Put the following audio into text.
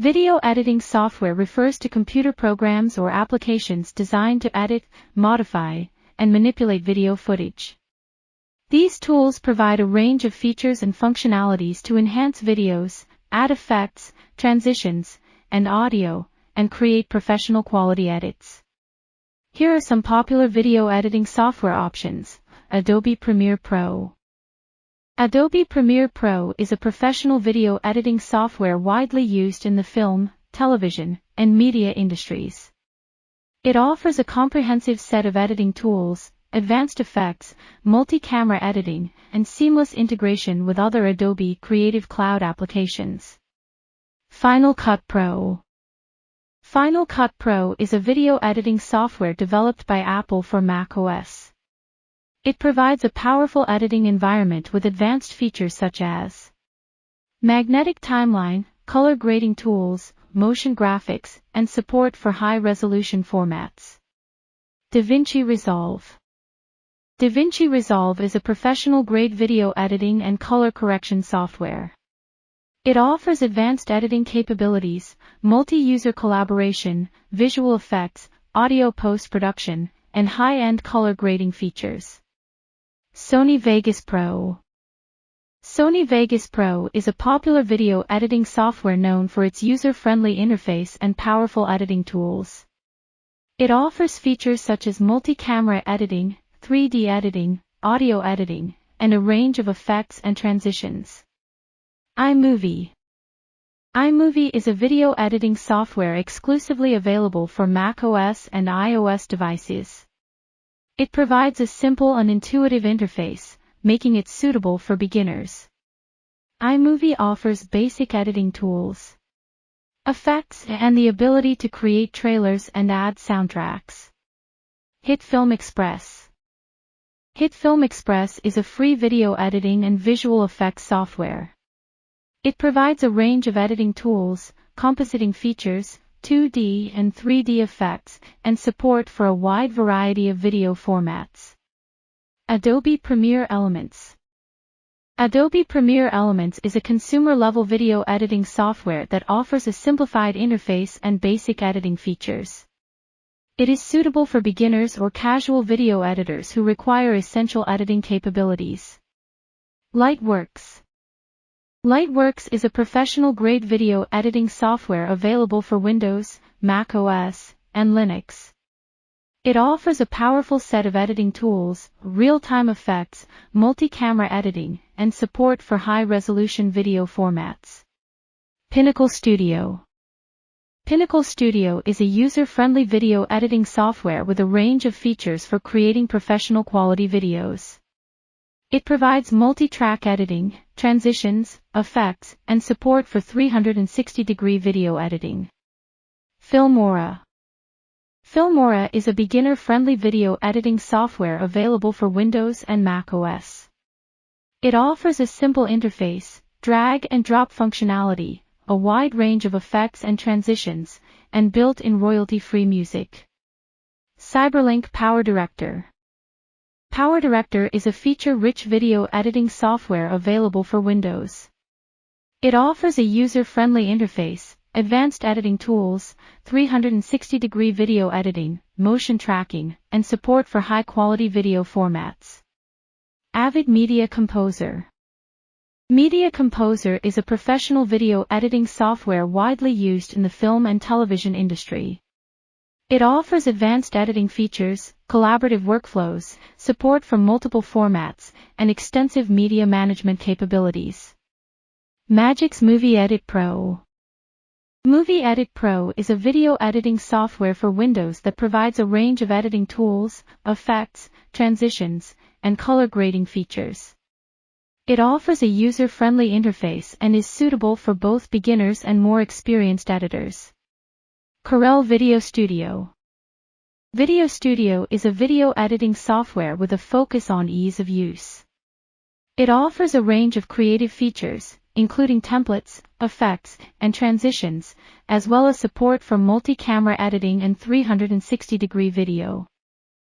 Video editing software refers to computer programs or applications designed to edit, modify, and manipulate video footage. These tools provide a range of features and functionalities to enhance videos, add effects, transitions, and audio, and create professional quality edits. Here are some popular video editing software options. Adobe Premiere Pro. Adobe Premiere Pro is a professional video editing software widely used in the film, television, and media industries. It offers a comprehensive set of editing tools, advanced effects, multi-camera editing, and seamless integration with other Adobe Creative Cloud applications. Final Cut Pro. Final Cut Pro is a video editing software developed by Apple for Mac OS. It provides a powerful editing environment with advanced features such as magnetic timeline, color grading tools, motion graphics, and support for high-resolution formats. DaVinci Resolve. DaVinci Resolve is a professional-grade video editing and color correction software. It offers advanced editing capabilities, multi-user collaboration, visual effects, audio post-production, and high-end color grading features. Sony Vegas Pro. Sony Vegas Pro is a popular video editing software known for its user-friendly interface and powerful editing tools. It offers features such as multi-camera editing, 3D editing, audio editing, and a range of effects and transitions. iMovie. iMovie is a video editing software exclusively available for Mac OS and iOS devices. It provides a simple and intuitive interface, making it suitable for beginners. iMovie offers basic editing tools, effects, and the ability to create trailers and add soundtracks. HitFilm Express. HitFilm Express is a free video editing and visual effects software. It provides a range of editing tools, compositing features, 2D and 3D effects, and support for a wide variety of video formats. Adobe Premiere Elements. Adobe Premiere Elements is a consumer-level video editing software that offers a simplified interface and basic editing features. It is suitable for beginners or casual video editors who require essential editing capabilities. Lightworks. Lightworks is a professional-grade video editing software available for Windows, Mac OS, and Linux. It offers a powerful set of editing tools, real-time effects, multi-camera editing, and support for high-resolution video formats. Pinnacle Studio. Pinnacle Studio is a user-friendly video editing software with a range of features for creating professional quality videos. It provides multi-track editing, transitions, effects, and support for 360-degree video editing. Filmora. Filmora is a beginner-friendly video editing software available for Windows and Mac OS. It offers a simple interface, drag and drop functionality, a wide range of effects and transitions, and built-in royalty-free music. Cyberlink PowerDirector. PowerDirector is a feature-rich video editing software available for Windows. It offers a user-friendly interface, advanced editing tools, 360-degree video editing, motion tracking, and support for high-quality video formats. Avid Media Composer. Media Composer is a professional video editing software widely used in the film and television industry. It offers advanced editing features, collaborative workflows, support for multiple formats, and extensive media management capabilities. Magix Movie Edit Pro. Movie Edit Pro is a video editing software for Windows that provides a range of editing tools, effects, transitions, and color grading features. It offers a user-friendly interface and is suitable for both beginners and more experienced editors. Corel Video Studio. Video Studio is a video editing software with a focus on ease of use. It offers a range of creative features, including templates, effects, and transitions, as well as support for multi-camera editing and 360-degree video.